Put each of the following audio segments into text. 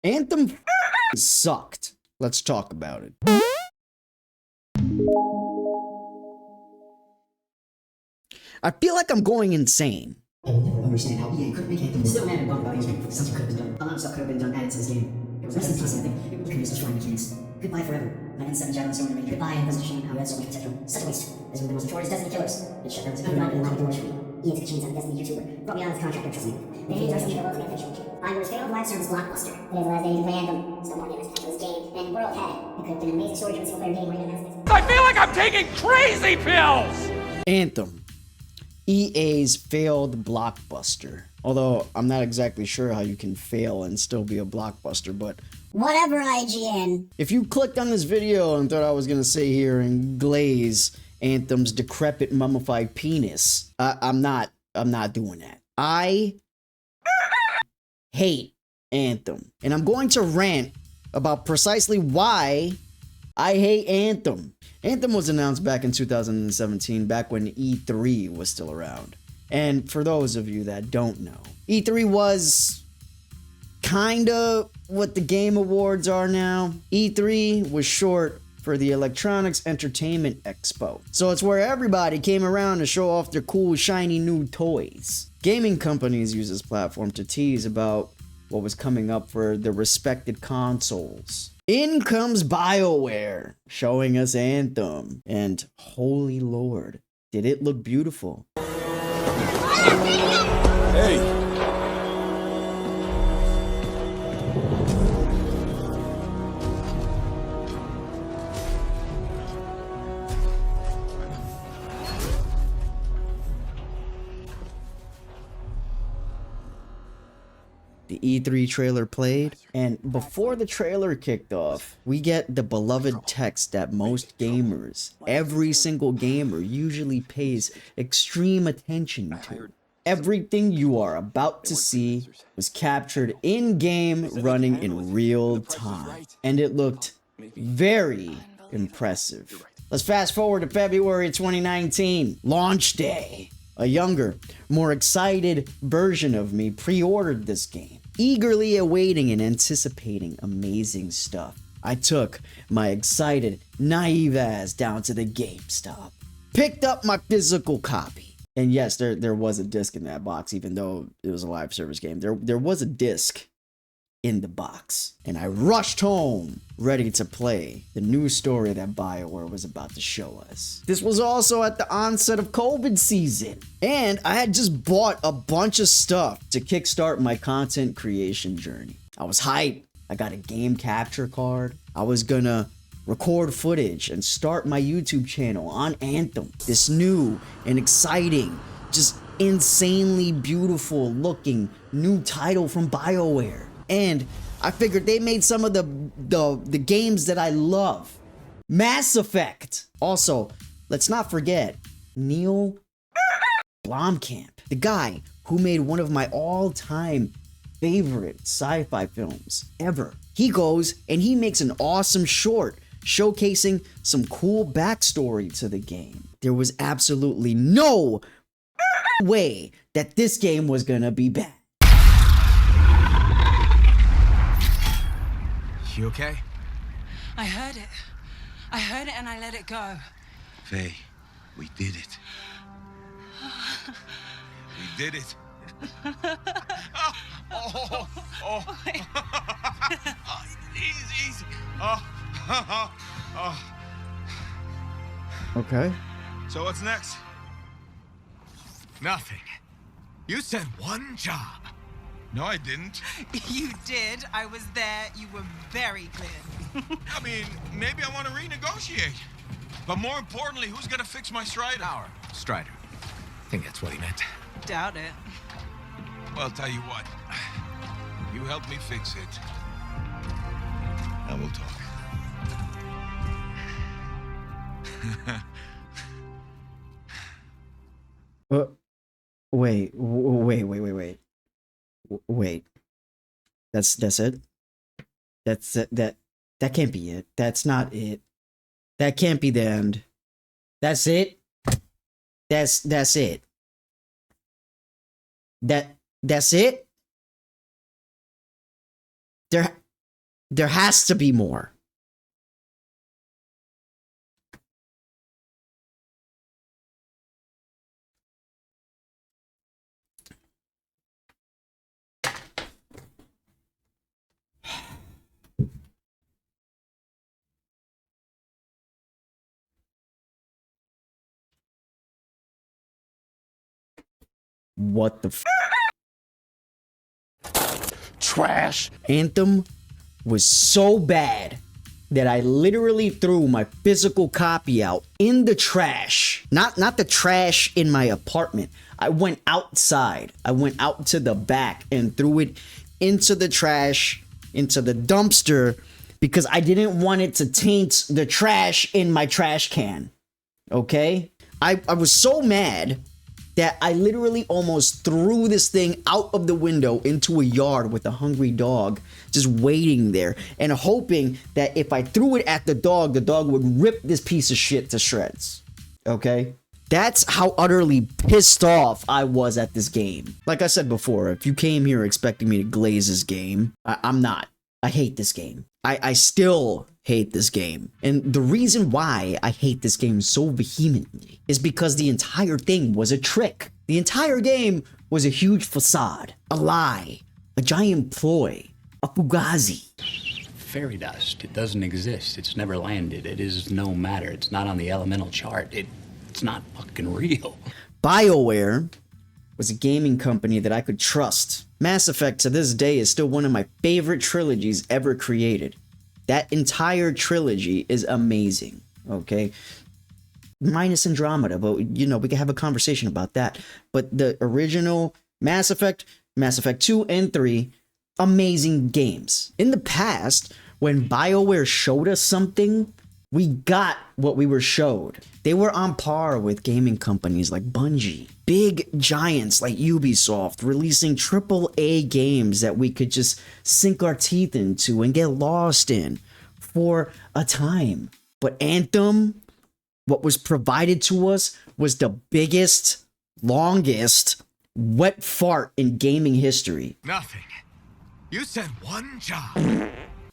Anthem sucked. Let's talk about it. I feel like I'm going insane. I will never understand how EA could make Anthem still mad and bummed about his game. Something could have been done. A lot of stuff could have been done added to this game. It was rest in peace, Anthem. It could use such flying mechanics. Goodbye forever. My N7 Javelin Storm Ranger. Goodbye, Anthem. Such a shame how you had so much potential. Such a waste. As one of the most notorious Destiny killers. It shut down to even open the doors for me. EA took a chance on a Destiny YouTuber. Brought me on as a contractor, trust me. They feed our social locally and fiction. I was failed live service blockbuster. It is the last day to play Anthem. Still more gamers to this game. And world had. It could have been an amazing story-driven single-player game where you didn't. I feel like I'm taking crazy pills! Anthem. EA's failed blockbuster. Although, I'm not exactly sure how you can fail and still be a blockbuster, but... Whatever, IGN. If you clicked on this video and thought I was gonna sit here and glaze Anthem's decrepit mummified penis, I'm not doing that. I hate Anthem. And I'm going to rant about precisely why I hate Anthem. Anthem was announced back in 2017, back when E3 was still around. And for those of you that don't know, E3 was kinda what the Game Awards are now. E3 was short for the Electronics Entertainment Expo. So it's where everybody came around to show off their cool, shiny new toys. Gaming companies use this platform to tease about what was coming up for their respected consoles. In comes BioWare, showing us Anthem. And holy lord, did it look beautiful. Hey! The E3 trailer played, and before the trailer kicked off, we get the beloved text that most gamers, every single gamer, usually pays extreme attention to. Everything you are about to see was captured in-game, running in real time, and it looked very impressive. Let's fast forward to February 2019, launch day. A younger, more excited version of me pre-ordered this game, eagerly awaiting and anticipating amazing stuff. I took my excited, naive ass down to the GameStop, picked up my physical copy. And yes, there was a disc in that box, even though it was a live service game. There was a disc in the box. And I rushed home, ready to play the new story that BioWare was about to show us. This was also at the onset of COVID season. And I had just bought a bunch of stuff to kickstart my content creation journey. I was hyped. I got a game capture card. I was gonna record footage and start my YouTube channel on Anthem. This new and exciting, just insanely beautiful looking new title from BioWare. And I figured they made some of the games that I love. Mass Effect. Also, let's not forget Neil Blomkamp, the guy who made one of my all-time favorite sci-fi films ever. He goes and he makes an awesome short showcasing some cool backstory to the game. There was absolutely no way that this game was gonna be bad. You okay? I heard it. I heard it and I let it go. Faye, we did it. We did it. Oh. Easy. Okay. So what's next? Nothing. You said one job. No, I didn't. You did. I was there. You were very clear. I mean, maybe I want to renegotiate. But more importantly, who's gonna fix my Strider? Our Strider. I think that's what he meant. Doubt it. Well, I'll tell you what. You help me fix it. And we'll talk. Wait. That's it? That can't be it. That's not it. That can't be the end. That's it? That's it. That's it? There has to be more. What the f? Trash. Anthem was so bad that I literally threw my physical copy out in the trash. Not the trash in my apartment. I went outside. I went out to the back and threw it into the trash, into the dumpster, because I didn't want it to taint the trash in my trash can. Okay? I was so mad that I literally almost threw this thing out of the window into a yard with a hungry dog just waiting there and hoping that if I threw it at the dog would rip this piece of shit to shreds. Okay? That's how utterly pissed off I was at this game. Like I said before, if you came here expecting me to glaze this game, I'm not. I hate this game. I still hate this game. And the reason why I hate this game so vehemently is because the entire thing was a trick. The entire game was a huge facade, a lie, a giant ploy, a fugazi. Fairy dust. It doesn't exist. It's never landed. It is no matter. It's not on the elemental chart. It's not fucking real. BioWare was a gaming company that I could trust. Mass Effect to this day is still one of my favorite trilogies ever created. That entire trilogy is amazing, okay? Minus Andromeda, but you know, we can have a conversation about that. But the original Mass Effect 2 and 3, amazing games. In the past, when BioWare showed us something, we got what we were showed. They were on par with gaming companies like Bungie. Big giants like Ubisoft releasing AAA games that we could just sink our teeth into and get lost in for a time. But Anthem, what was provided to us was the biggest, longest wet fart in gaming history. Nothing. You said one job.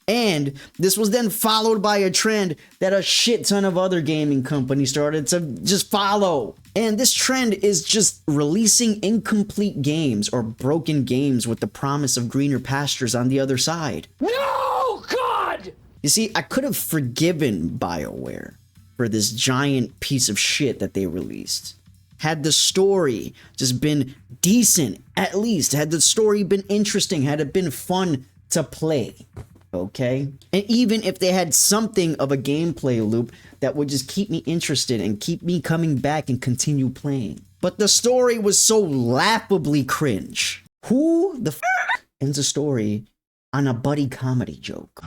And this was then followed by a trend that a shit ton of other gaming companies started to just follow. And this trend is just releasing incomplete games or broken games with the promise of greener pastures on the other side. No, God! You see, I could have forgiven BioWare for this giant piece of shit that they released. Had the story just been decent, at least. Had the story been interesting, had it been fun to play. Okay? And even if they had something of a gameplay loop that would just keep me interested and keep me coming back and continue playing. But the story was so laughably cringe. Who the f ends a story on a buddy comedy joke?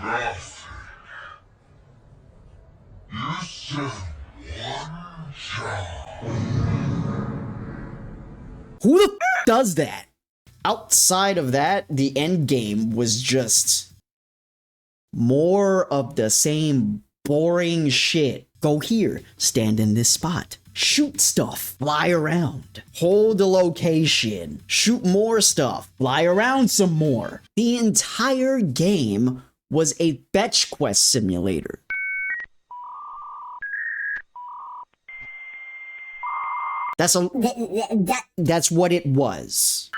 You said one job. Who the f does that? Outside of that, the end game was just more of the same boring shit. Go here, stand in this spot, shoot stuff, fly around, hold a location, shoot more stuff, fly around some more. The entire game was a fetch quest simulator. That's what it was.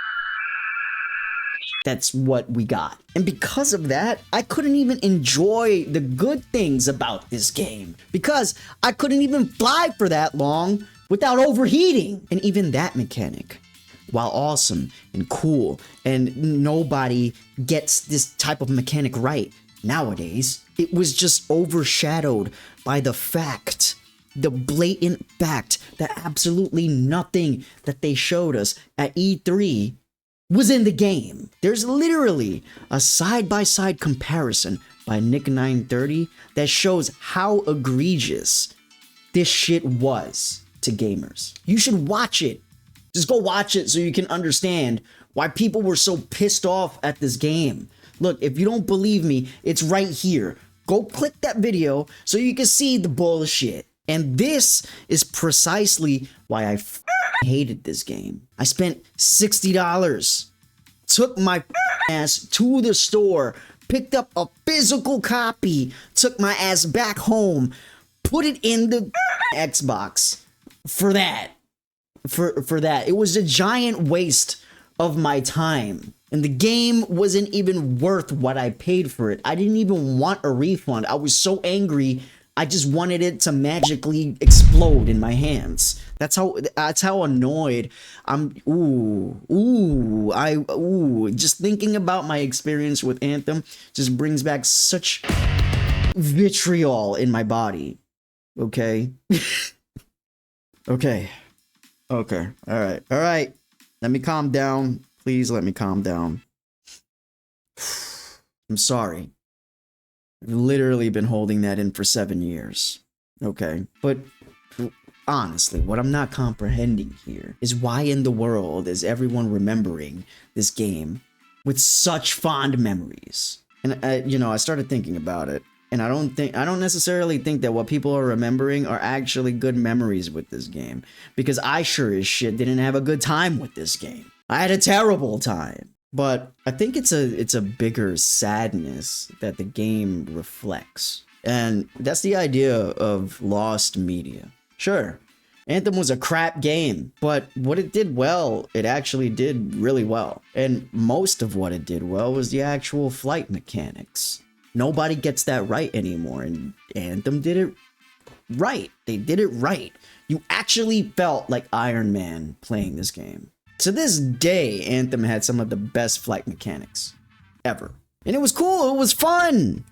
That's what we got. And because of that, I couldn't even enjoy the good things about this game. Because I couldn't even fly for that long without overheating. And even that mechanic, while awesome and cool, and nobody gets this type of mechanic right nowadays, it was just overshadowed by the fact, the blatant fact, that absolutely nothing that they showed us at E3 was in the game. There's literally a side-by-side comparison by Nick930 that shows how egregious this shit was to gamers. You should watch it. Just go watch it so you can understand why people were so pissed off at this game. Look, if you don't believe me, it's right here. Go click that video so you can see the bullshit. And this is precisely why I hated this game. I spent $60, took my ass to the store, picked up a physical copy, took my ass back home, put it in the Xbox for that. For that. It was a giant waste of my time. And the game wasn't even worth what I paid for it. I didn't even want a refund. I was so angry. I just wanted it to magically explode in my hands. That's how annoyed I'm. Just thinking about my experience with Anthem just brings back such vitriol in my body. Okay. Okay. All right. Let me calm down. Please let me calm down. I'm sorry. I've literally been holding that in for 7 years. Okay. But honestly, what I'm not comprehending here is why in the world is everyone remembering this game with such fond memories? And I started thinking about it. And I don't necessarily think that what people are remembering are actually good memories with this game. Because I sure as shit didn't have a good time with this game. I had a terrible time. But I think it's a bigger sadness that the game reflects. And that's the idea of lost media. Sure, Anthem was a crap game, but what it did well, it actually did really well. And most of what it did well was the actual flight mechanics. Nobody gets that right anymore, and Anthem did it right. They did it right. You actually felt like Iron Man playing this game. To this day, Anthem had some of the best flight mechanics ever. And it was cool, it was fun!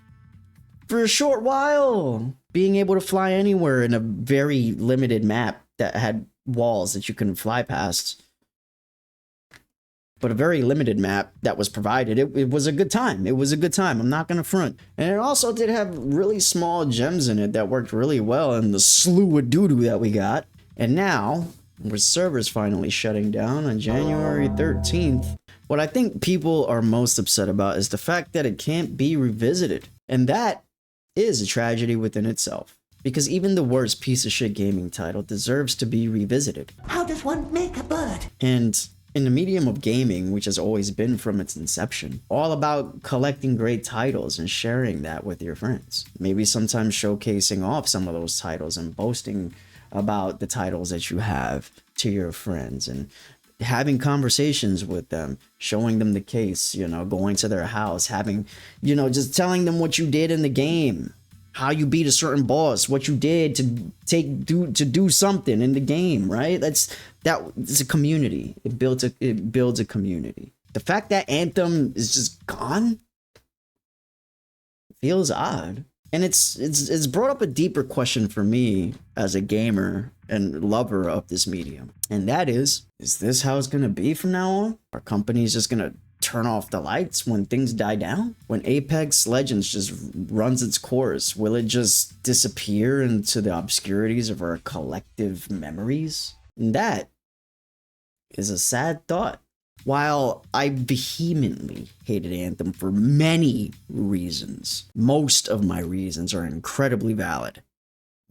For a short while, being able to fly anywhere in a very limited map that had walls that you couldn't fly past. But a very limited map that was provided, it was a good time. It was a good time, I'm not gonna front. And it also did have really small gems in it that worked really well in the slew of doo-doo that we got. And now, with servers finally shutting down on January 13th, what I think people are most upset about is the fact that it can't be revisited. And that is a tragedy within itself. Because even the worst piece of shit gaming title deserves to be revisited. How does one make a bird? And in the medium of gaming, which has always been from its inception, all about collecting great titles and sharing that with your friends. Maybe sometimes showcasing off some of those titles and boasting about the titles that you have to your friends and having conversations with them, showing them the case, going to their house, having, just telling them what you did in the game, how you beat a certain boss, what you did to do something in the game, right? It's a community. It builds a community. The fact that Anthem is just gone feels odd. And it's brought up a deeper question for me as a gamer and lover of this medium. And that is this how it's going to be from now on? Are companies just going to turn off the lights when things die down? When Apex Legends just runs its course, will it just disappear into the obscurities of our collective memories? And that is a sad thought. While I vehemently hated Anthem for many reasons, most of my reasons are incredibly valid.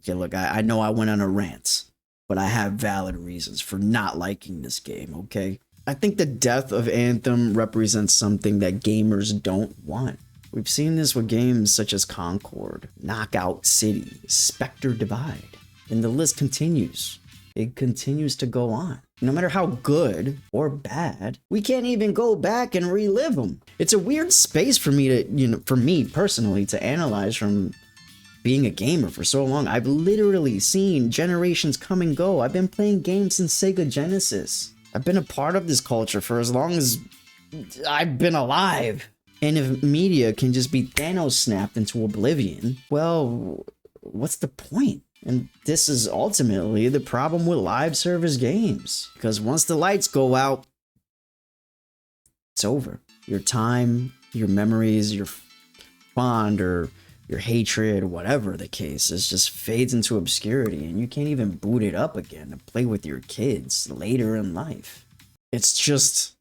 Okay, look, I know I went on a rant, but I have valid reasons for not liking this game, okay? I think the death of Anthem represents something that gamers don't want. We've seen this with games such as Concord, Knockout City, Spectre Divide, and the list continues. It continues to go on. No matter how good or bad, we can't even go back and relive them. It's a weird space for me to, for me personally, to analyze from being a gamer for so long. I've literally seen generations come and go. I've been playing games since Sega Genesis. I've been a part of this culture for as long as I've been alive. And if media can just be Thanos snapped into oblivion, well, what's the point? And this is ultimately the problem with live service games. Because once the lights go out, it's over. Your time, your memories, your bond, or your hatred, whatever the case is, just fades into obscurity. And you can't even boot it up again to play with your kids later in life. It's just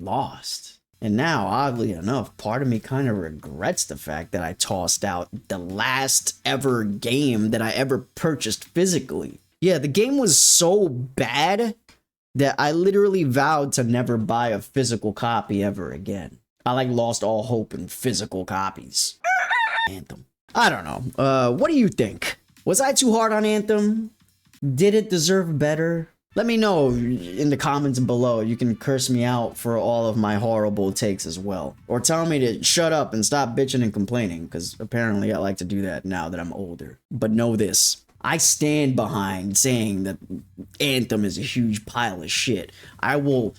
lost. And now, oddly enough, part of me kind of regrets the fact that I tossed out the last ever game that I ever purchased physically. Yeah, the game was so bad that I literally vowed to never buy a physical copy ever again. I like lost all hope in physical copies. Anthem. I don't know. What do you think? Was I too hard on Anthem? Did it deserve better? Let me know in the comments below. You can curse me out for all of my horrible takes as well. Or tell me to shut up and stop bitching and complaining, because apparently I like to do that now that I'm older. But know this. I stand behind saying that Anthem is a huge pile of shit. I will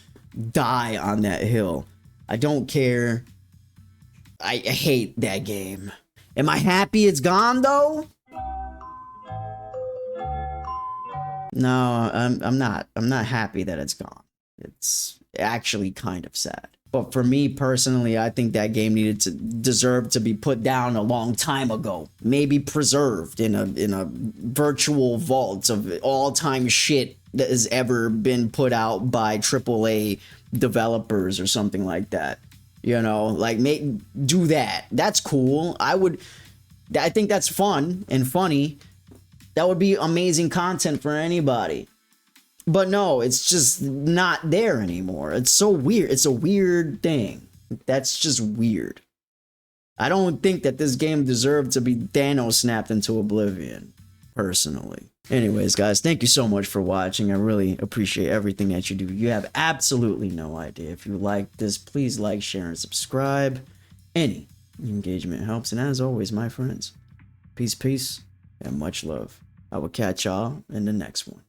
die on that hill. I don't care. I hate that game. Am I happy it's gone though? No, I'm not. I'm not happy that it's gone. It's actually kind of sad. But for me personally, I think that game deserved to be put down a long time ago. Maybe preserved in a virtual vault of all-time shit that has ever been put out by AAA developers or something like that. You know, like do that. That's cool. I think that's fun and funny. That would be amazing content for anybody. But no, it's just not there anymore. It's so weird. It's a weird thing. That's just weird. I don't think that this game deserved to be Thanos snapped into oblivion, personally. Anyways, guys, thank you so much for watching. I really appreciate everything that you do. You have absolutely no idea. If you like this, please like, share, and subscribe. Any engagement helps. And as always, my friends, peace, and much love. I will catch y'all in the next one.